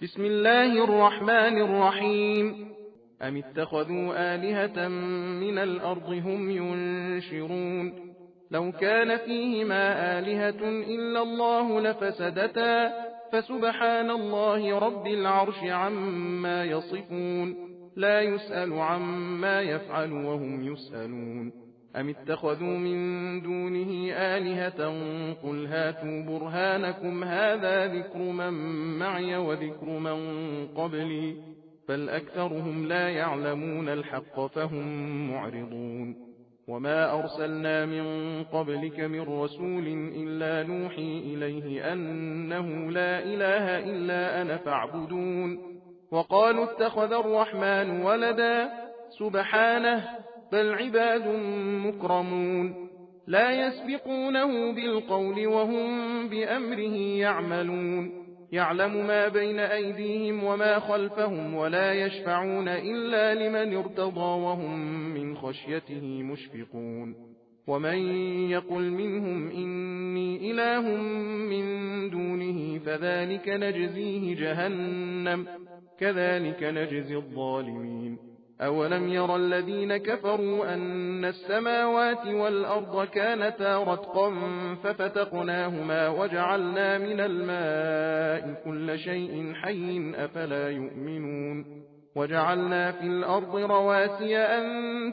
بسم الله الرحمن الرحيم. أم اتخذوا آلهة من الأرض هم ينشرون لو كان فيهما آلهة إلا الله لفسدتا فسبحان الله رب العرش عما يصفون لا يسأل عما يفعل وهم يسألون. أم اتخذوا من دونه آلهة قل هاتوا برهانكم هذا ذكر من معي وذكر من قبلي بل أكثرهم لا يعلمون الحق فهم معرضون. وما أرسلنا من قبلك من رسول إلا نوحي إليه أنه لا إله إلا أنا فاعبدون. وقالوا اتخذ الرحمن ولدا سبحانه بل عباد مكرمون لا يسبقونه بالقول وهم بأمره يعملون. يعلم ما بين أيديهم وما خلفهم ولا يشفعون إلا لمن ارتضى وهم من خشيته مشفقون. ومن يقل منهم إني إله من دونه فذلك نجزيه جهنم كذلك نجزي الظالمين. أولم ير الذين كفروا أن السماوات والأرض كانتا رتقا ففتقناهما وجعلنا من الماء كل شيء حي أفلا يؤمنون. وجعلنا في الأرض رواسي أن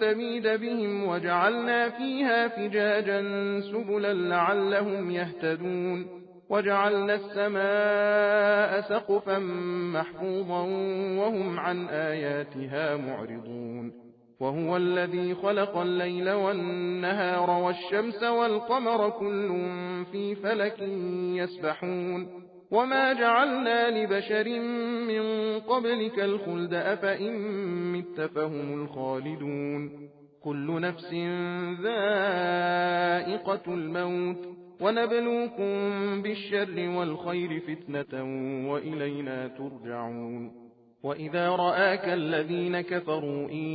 تميد بهم وجعلنا فيها فجاجا سبلا لعلهم يهتدون. وجعلنا السماء سقفا محفوظا وهم عن آياتها معرضون. وهو الذي خلق الليل والنهار والشمس والقمر كل في فلك يسبحون. وما جعلنا لبشر من قبلك الخلد أفإن مت فهم الخالدون. كل نفس ذائقة الموت ونبلوكم بالشر والخير فتنة وإلينا ترجعون. وإذا رآك الذين كفروا إن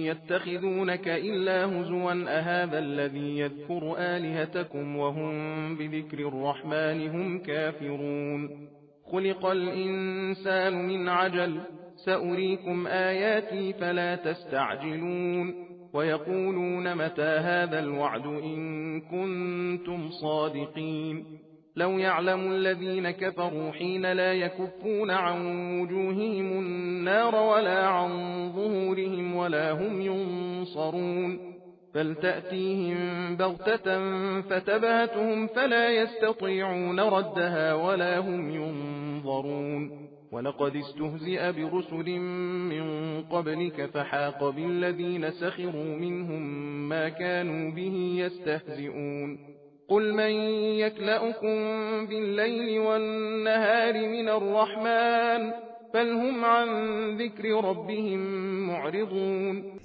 يتخذونك إلا هزوا أهذا الذي يذكر آلهتكم وهم بذكر الرحمن هم كافرون. خلق الإنسان من عجل سأريكم آياتي فلا تستعجلون. ويقولون متى هذا الوعد إن كنتم صادقين. لو يعلم الذين كفروا حين لا يكفون عن وجوههم النار ولا عن ظهورهم ولا هم ينصرون. بل تأتيهم بغتة فتبهتهم فلا يستطيعون ردها ولا هم ينظرون. ولقد استهزئ برسل من قبلك فحاق بالذين سخروا منهم ما كانوا به يستهزئون. قل من يكلؤكم بالليل والنهار من الرحمن بل هم عن ذكر ربهم معرضون.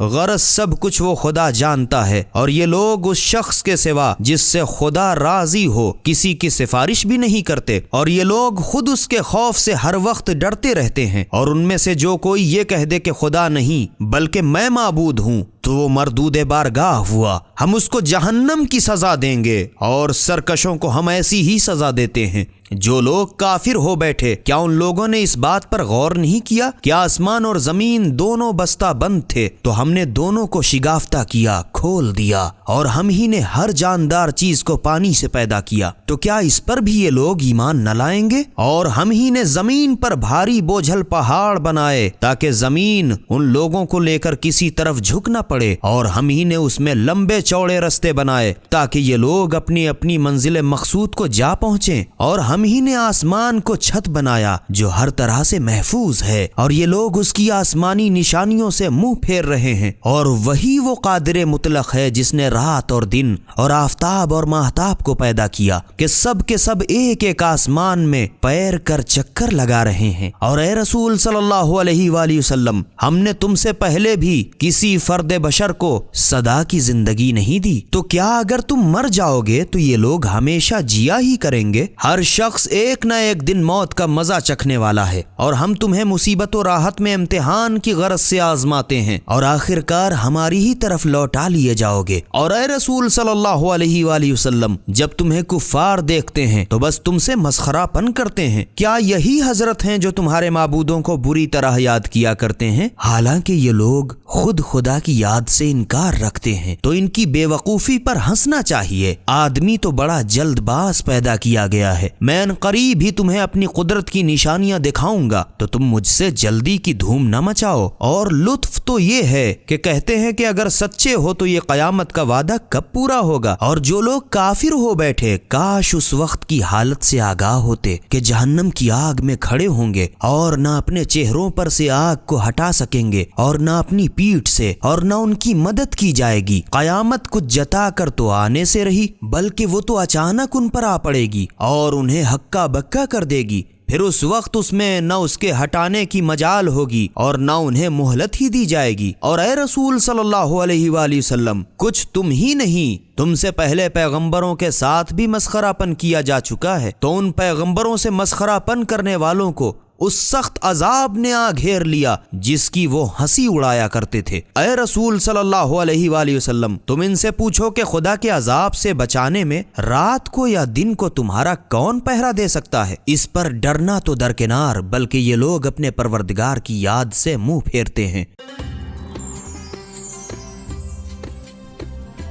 غرض سب کچھ وہ خدا جانتا ہے، اور یہ لوگ اس شخص کے سوا جس سے خدا راضی ہو کسی کی سفارش بھی نہیں کرتے، اور یہ لوگ خود اس کے خوف سے ہر وقت ڈرتے رہتے ہیں، اور ان میں سے جو کوئی یہ کہہ دے کہ خدا نہیں بلکہ میں معبود ہوں تو وہ مردود بارگاہ ہوا، ہم اس کو جہنم کی سزا دیں گے، اور سرکشوں کو ہم ایسی ہی سزا دیتے ہیں۔ جو لوگ کافر ہو بیٹھے، کیا ان لوگوں نے اس بات پر غور نہیں کیا کہ آسمان اور زمین دونوں بستہ بند تھے تو ہم نے دونوں کو شگافتہ کیا، کھول دیا، اور ہم ہی نے ہر جاندار چیز کو پانی سے پیدا کیا، تو کیا اس پر بھی یہ لوگ ایمان نہ لائیں گے؟ اور ہم ہی نے زمین پر بھاری بوجھل پہاڑ بنائے تاکہ زمین ان لوگوں کو لے کر کسی طرف جھک نہ پڑے، اور ہم ہی نے اس میں لمبے چوڑے رستے بنائے تاکہ یہ لوگ اپنی اپنی منزل مقصود کو جا پہنچیں، اور ہم ہی نے آسمان کو چھت بنایا جو ہر طرح سے محفوظ ہے، اور یہ لوگ اس کی آسمانی نشانیوں سے منہ پھیر رہے ہیں، اور وہی وہ قادر مطلق ہے جس نے رات اور دن اور آفتاب اور ماہتاب کو پیدا کیا کہ سب کے سب ایک ایک آسمان میں پیر کر چکر لگا رہے ہیں۔ اور اے رسول صلی اللہ علیہ وآلہ وسلم، ہم نے تم سے پہلے بھی کسی فرد بشر کو سدا کی زندگی نہیں دی، تو کیا اگر تم مر جاؤ گے تو یہ لوگ ہمیشہ جیا ہی کریں گے؟ ہر شخص ایک نہ ایک دن موت کا مزہ چکھنے والا ہے، اور ہم تمہیں مصیبت و راحت میں امتحان کی غرض سے آزماتے ہیں، اور آخر کار ہماری ہی طرف لوٹا لیے جاؤ گے۔ اور اے رسول صلی اللہ علیہ وآلہ وسلم، جب تمہیں کفار دیکھتے ہیں تو بس تم سے مسخرہ پن کرتے ہیں، کیا یہی حضرت ہیں جو تمہارے معبودوں کو بری طرح یاد کیا کرتے ہیں؟ حالانکہ یہ لوگ خود خدا کی یاد سے انکار رکھتے ہیں، تو ان کی بے وقوفی پر ہنسنا چاہیے۔ آدمی تو بڑا جلد باز پیدا کیا گیا ہے، میں ان قریب ہی تمہیں اپنی قدرت کی نشانیاں دکھاؤں گا، تو تم مجھ سے جلدی کی دھوم نہ مچاؤ۔ اور لطف تو یہ ہے کہ کہتے ہیں کہ اگر سچے ہو تو یہ قیامت کا وعدہ کب پورا ہوگا، اور جو لوگ کافر ہو بیٹھے کاش اس وقت کی حالت سے آگاہ ہوتے کہ جہنم کی آگ میں کھڑے ہوں گے، اور نہ اپنے چہروں پر سے آگ کو ہٹا سکیں گے، اور نہ اپنی پیٹھ سے، اور نہ ان کی مدد کی جائے گی۔ قیامت کچھ جتا کر تو آنے سے رہی، بلکہ وہ تو اچانک ان پر آ پڑے گی اور انہیں ہکا بکا کر دے گی، پھر اس وقت اس میں نہ اس کے ہٹانے کی مجال ہوگی اور نہ انہیں مہلت ہی دی جائے گی۔ اور اے رسول صلی اللہ علیہ وآلہ وسلم، کچھ تم ہی نہیں، تم سے پہلے پیغمبروں کے ساتھ بھی مسخرہ پن کیا جا چکا ہے، تو ان پیغمبروں سے مسخرہ پن کرنے والوں کو اس سخت عذاب نے آ گھیر لیا جس کی وہ ہنسی اڑایا کرتے تھے۔ اے رسول صلی اللہ علیہ وآلہ وسلم، تم ان سے پوچھو کہ خدا کے عذاب سے بچانے میں رات کو یا دن کو تمہارا کون پہرا دے سکتا ہے؟ اس پر ڈرنا تو درکنار، بلکہ یہ لوگ اپنے پروردگار کی یاد سے منہ پھیرتے ہیں۔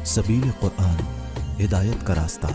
سبیل قرآن، ہدایت کا راستہ۔